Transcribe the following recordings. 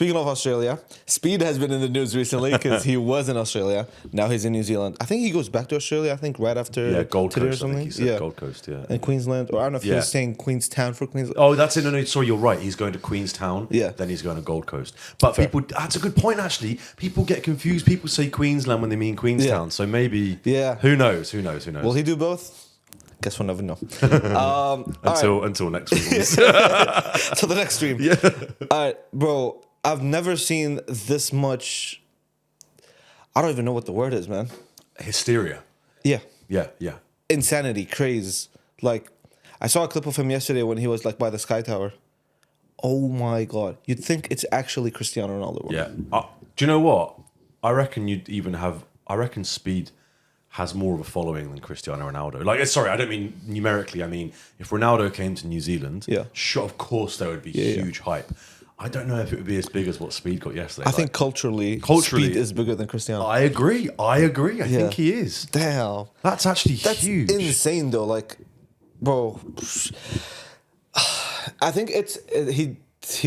speaking of Australia, Speed has been in the news recently because he was in Australia. Now he's in New Zealand. I think he goes back to Australia, I think, right after Gold today Coast, or something. I think he said Gold Coast, And Queensland. Or I don't know if he was saying Queenstown for Queensland. Oh, that's it. No, sorry, you're right. He's going to Queenstown. Yeah. Then he's going to Gold Coast. But people, that's a good point, actually. People get confused. People say Queensland when they mean Queenstown. Yeah. So maybe, Yeah. Who knows? Will he do both? Guess we'll never know. Until next week. Till the next stream. Yeah. All right, bro. I've never seen this much. I don't even know what the word is, man. Hysteria. Yeah. Yeah. Insanity, craze. Like, I saw a clip of him yesterday when he was like by the Sky Tower. Oh my God. You'd think it's actually Cristiano Ronaldo. Yeah. Do you know what? I reckon Speed has more of a following than Cristiano Ronaldo. Like, sorry, I don't mean numerically. I mean, if Ronaldo came to New Zealand, sure, of course there would be huge hype. I don't know if it would be as big as what Speed got yesterday. I think culturally, Speed is bigger than Cristiano. I agree. I think he is. Damn. That's actually huge. That's insane, though. Like, bro, I think he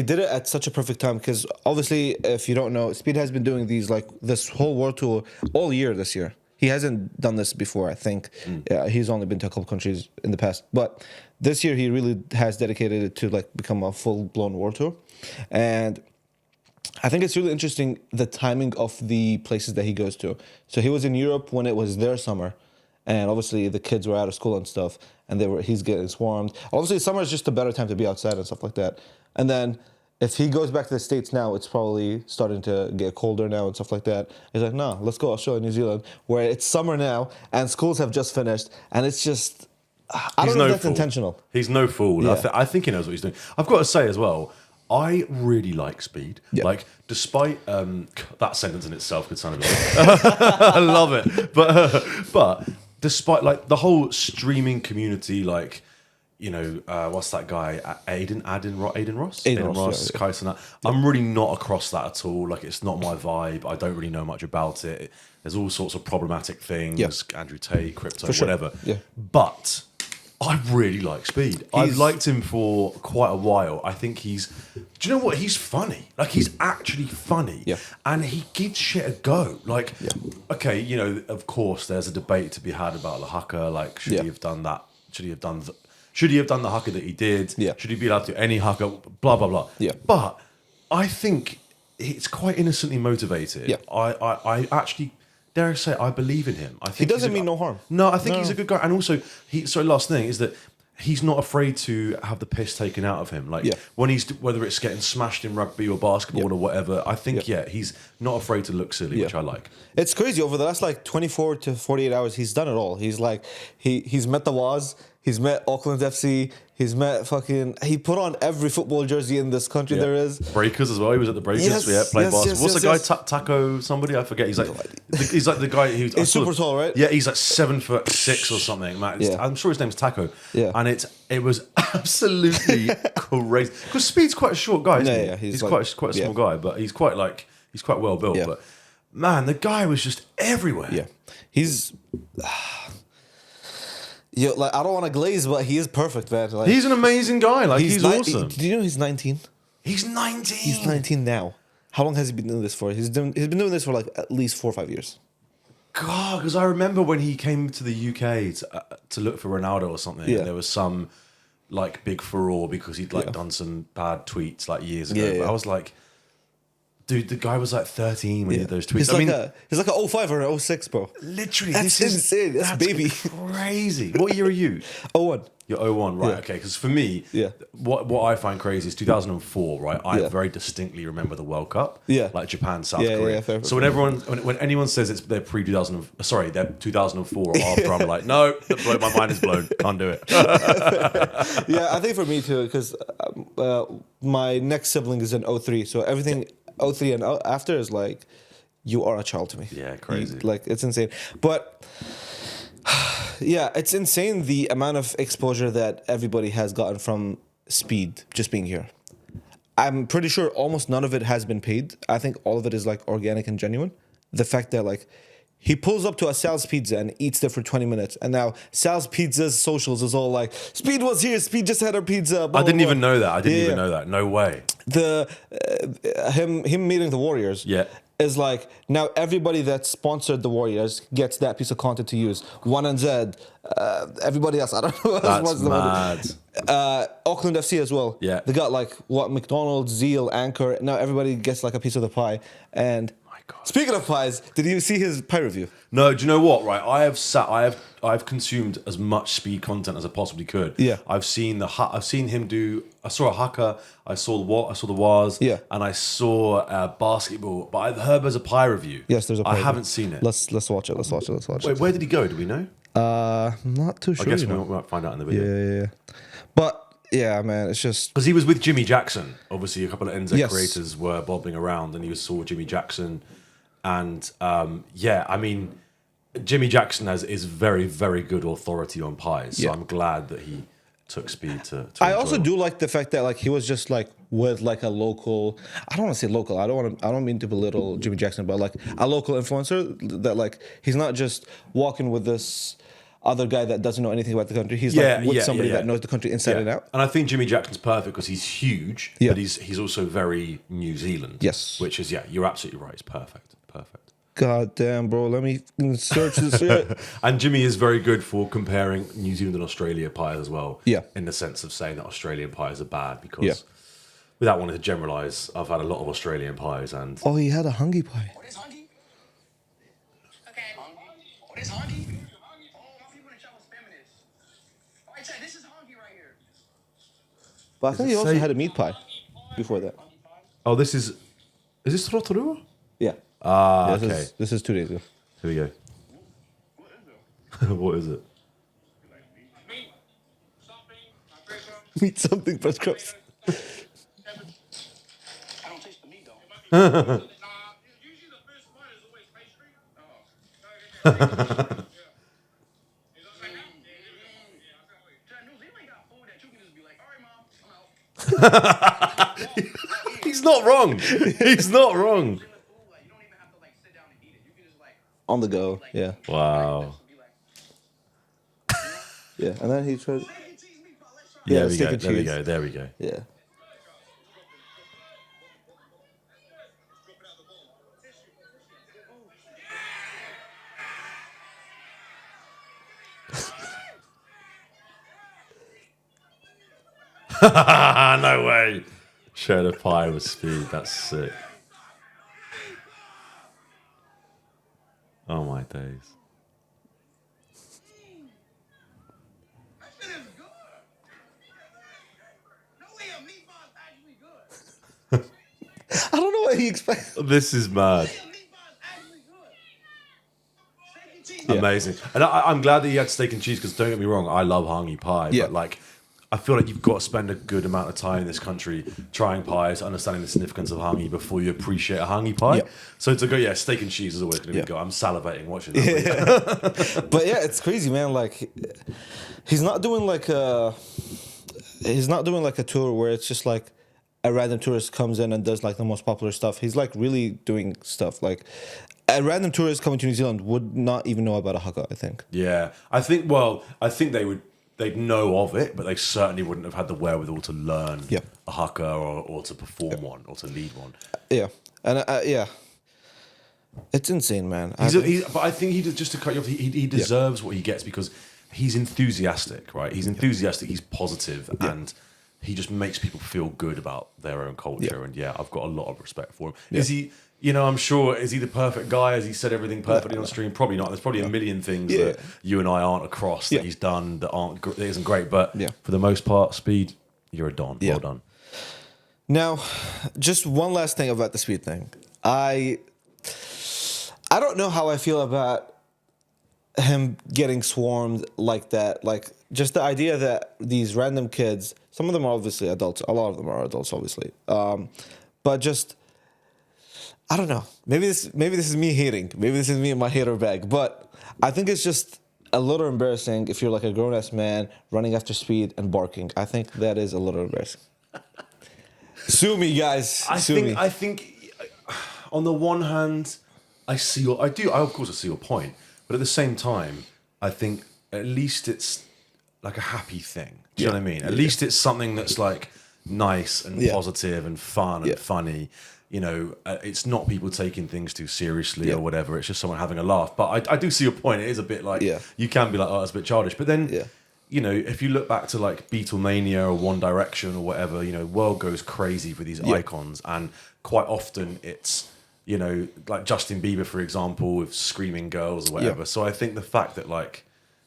did it at such a perfect time because obviously, if you don't know, Speed has been doing this whole world tour all year this year. He hasn't done this before, I think. He's only been to a couple countries in the past. But this year, he really has dedicated it to become a full-blown world tour. And I think it's really interesting, the timing of the places that he goes to. So he was in Europe when it was their summer. And obviously, the kids were out of school and stuff. And he's getting swarmed. Obviously, summer is just a better time to be outside and stuff like that. And then if he goes back to the States now, it's probably starting to get colder now and stuff like that. He's like, no, let's go Australia, New Zealand, where it's summer now and schools have just finished. And it's just, I don't know if that's intentional. He's no fool. Yeah. I think he knows what he's doing. I've got to say as well, I really like Speed. Yeah. Like, despite that sentence in itself could sound a bit I love it. But despite the whole streaming community, what's that guy? Aiden Ross, Kais and that. I'm really not across that at all. Like, it's not my vibe. I don't really know much about it. There's all sorts of problematic things. Yeah. Andrew Tate, crypto, whatever. Yeah. But I really like Speed. I've liked him for quite a while. I think do you know what? He's funny. Like, he's actually funny. Yeah. And he gives shit a go. Like, okay, of course, there's a debate to be had about the haka. Like, should he have done that? Should he have done the haka that he did? Yeah. Should he be allowed to do any haka? Blah, blah, blah. Yeah. But I think it's quite innocently motivated. Yeah. I actually, dare I say, I believe in him. I think he doesn't mean no harm. No, I think he's a good guy. And also, last thing is that he's not afraid to have the piss taken out of him. Like, when whether it's getting smashed in rugby or basketball or whatever, I think, he's not afraid to look silly, which I like. It's crazy. Over the last 24 to 48 hours, he's done it all. He's he's met the Waz, he's met Auckland FC, he's met he put on every football jersey in this country there is. Breakers as well. He was at the Breakers. Yes, Played basketball. What's the guy? yes. Taco somebody? I forget. He's like the guy who's He's super tall, right? Yeah, he's like 7'6" or something. Man, I'm sure his name's Taco. Yeah. And it was absolutely crazy. Because Speed's quite a short guy, isn't he? Yeah, he's quite a small guy, but he's quite well built. Yeah. But man, the guy was just everywhere. Yeah. He's I don't want to glaze, but he is perfect, man. He's an amazing guy. Like, he's awesome. Did you know he's 19? He's 19. He's 19 now. How long has he been doing this for? He's been doing this for at least 4 or 5 years. God, because I remember when he came to the UK to look for Ronaldo or something, and there was some big furore because he'd done some bad tweets years ago. Yeah. But I was like, dude, the guy was 13 when he did those tweets. He's like an 05 or an 06, bro. Literally, that's insane. That's baby. Crazy. What year are you? 01. You're 01, right? Yeah. Okay, because for me, what I find crazy is 2004, right? I very distinctly remember the World Cup, like Japan, South Korea. Fair. So when anyone says they're they're 2004 or after, I'm like, no, my mind is blown. Can't do it. Yeah, I think for me too, because my next sibling is in 03, so everything 03 and after is you are a child to me. Yeah, crazy. It's insane. But yeah, it's insane the amount of exposure that everybody has gotten from Speed just being here. I'm pretty sure almost none of it has been paid. I think all of it is organic and genuine. The fact that He pulls up to a Sal's Pizza and eats there for 20 minutes. And now Sal's Pizza's socials is all like, Speed was here. Speed just had our pizza. Blah, I didn't blah, even blah. know that. I didn't Yeah, even yeah. know that. No way. Him meeting the Warriors. Yeah. Is like now everybody that sponsored the Warriors gets that piece of content to use. One and Z, everybody else. I don't know. Who else That's was the mad. Auckland FC as well. Yeah. They got like what McDonald's, Zeal, Anchor. Now everybody gets like a piece of the pie. And My God. speaking of pies, did you see his pie review? No, do you know what? Right, I've consumed as much Speed content as I possibly could. Yeah. I've seen him do. I saw a haka. I saw the Wars. Yeah. And I saw basketball. But I've heard there's a pie review. Yes, there's a pie I review. haven't seen it. Let's watch it. Let's watch it. Wait, where did he go? Do we know? I'm not too sure. I guess you we know. might find out in the video. Yeah. But yeah, man, it's just Because he was with Jimmy Jackson. Obviously, a couple of NZ Yes. creators were bobbing around, and he saw Jimmy Jackson. And I mean, Jimmy Jackson is very, very good authority on pies. So Yeah. I'm glad that he took Speed to I enjoy also it. do like the fact that like he was just like with like a local. I don't want to say local. I don't mean to belittle Jimmy Jackson, but like a local influencer that like he's not just walking with this other guy that doesn't know anything about the country. He's like with somebody that knows the country inside and out. And I think Jimmy Jackson's perfect because he's huge, Yeah. but he's also very New Zealand. Yes. Which is, you're absolutely right. It's perfect. God damn, bro. Let me search this shit. And Jimmy is very good for comparing New Zealand and Australia pies as well. Yeah. In the sense of saying that Australian pies are bad because, Yeah. without wanting to generalise, I've had a lot of Australian pies and Oh, he had a hungy pie. What is hungy? Okay. What is hungy? Oh, my people in the chat was feminist. All right, chat, this is hungy right here. But I think he also had a meat pie before that. oh, is this Rotorua? Yeah. Ah, Yeah, okay. This is 2 days ago. Here we go. What is it? Meat something, press crops. I don't taste the meat though. Usually the first one is always pastry. Chat, New Zealand got food that you can just be like, all right, mom, I'm out. He's not wrong. He's not wrong. Food, like, you don't even have to like sit down and eat it. You can just like On the go. Yeah. Wow. be like, Yeah. And then he tried. steak and cheese meatball, let's try. Yeah, There we steak go. and There we cheese. go. There we go. Yeah. No way. Share the pie with Speed. That's sick. Oh my days. That shit is good. No way a meatball is actually good. I don't know what he expects. This is mad. A meatball is actually good. Steak and cheese. Yeah. Amazing. And I'm glad that you had steak and cheese because don't get me wrong, I love hangi pie. Yeah. But like, I feel like you've got to spend a good amount of time in this country trying pies, understanding the significance of hangi before you appreciate a hangi pie. Yeah. So to go, steak and cheese is always going to Yeah. be good. I'm salivating watching that. But yeah, it's crazy, man. Like, he's not doing like a tour where it's just like a random tourist comes in and does like the most popular stuff. He's like really doing stuff. Like, a random tourist coming to New Zealand would not even know about a haka, I think. Yeah. I think they'd know of it, but they certainly wouldn't have had the wherewithal to learn Yeah. a haka or to perform one or to lead one. Yeah, and yeah, it's insane, man. But I think just to cut you off, he deserves what he gets because he's enthusiastic, right? He's enthusiastic, he's positive, and he just makes people feel good about their own culture. And I've got a lot of respect for him. Is he? I'm sure, is he the perfect guy? Has he said everything perfectly on stream? Probably not. There's probably a million things that you and I aren't across that he's done that isn't great. But for the most part, Speed, you're a don. Well done. Now, just one last thing about the Speed thing. I don't know how I feel about him getting swarmed like that. Like, just the idea that these random kids, some of them are obviously adults, a lot of them are adults, obviously. But just, I don't know. Maybe this is me hating. Maybe this is me in my hater bag. But I think it's just a little embarrassing if you're like a grown-ass man running after Speed and barking. I think that is a little embarrassing. Sue me, guys. Sue me. I think on the one hand, I see your, I do, I of course I see your point, but at the same time, I think at least it's like a happy thing. Do you know what I mean? At least it's something that's like nice and positive and fun and funny. You know, it's not people taking things too seriously or whatever. It's just someone having a laugh. But I do see your point. It is a bit like you can be like, oh, that's a bit childish. But then, you know, if you look back to like Beatlemania or One Direction or whatever, you know, world goes crazy for these icons, and quite often it's, you know, like Justin Bieber, for example, with Screaming Girls or whatever. So I think the fact that like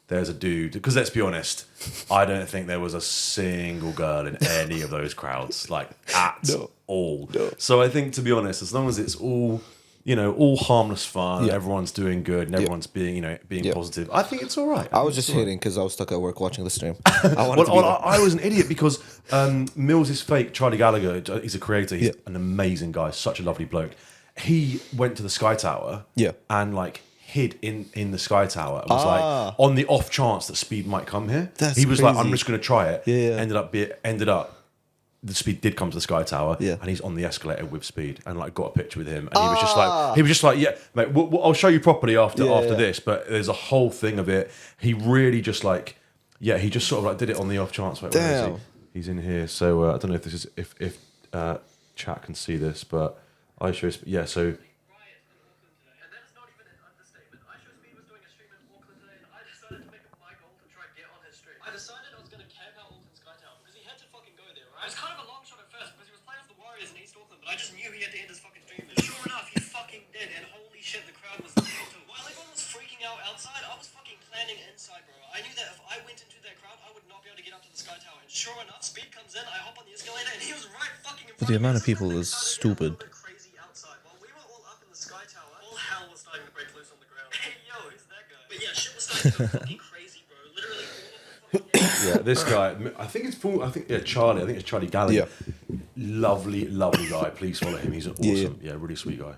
there's a dude, because let's be honest, I don't think there was a single girl in any of those crowds, like at all. No. So I think, to be honest, as long as it's all, you know, all harmless fun, everyone's doing good, and everyone's being, you know, being positive, I think it's all right. I was just hating because I was stuck at work watching the stream. I was an idiot because Mills is fake. Charlie Gallagher, he's a creator. He's an amazing guy, such a lovely bloke. He went to the Sky Tower and like hid in the Sky Tower. It was like on the off chance that Speed might come here. He was like, I'm just going to try it. Ended up the Speed did come to the Sky Tower, and he's on the escalator with Speed, and like got a picture with him, and he was just like, yeah, mate, I'll show you properly after this. But there's a whole thing of it. He really just like, he just sort of like did it on the off chance. Wait, where is he? He's in here. So I don't know if this is if chat can see this, but I show so. And that's not even an understatement. IShowSpeed was doing a stream in Auckland today, and I decided to make it my goal to try and get on his stream. I decided I was going to camp out Auckland Sky Tower because he had to fucking go there, right? It was kind of a long shot at first because he was playing with the Warriors in East Auckland, but I just knew he had to end his fucking stream. And sure enough, he fucking did, and holy shit, the crowd was listening to him. While everyone was freaking out outside, I was fucking planning inside, bro. I knew that if I went into that crowd, I would not be able to get up to the Sky Tower. And sure enough, Speed comes in, I hop on the escalator, and he was right fucking in front of me. But the amount of people is stupid. Sky Tower, all hell was starting to break loose on the ground. Hey, yo, who's that guy? But yeah, shit was starting to go fucking crazy, bro. Literally all of the fucking this guy, I think it's full, Charlie, I think it's Charlie Gallagher. Lovely guy. Please follow him. He's an awesome, really sweet guy.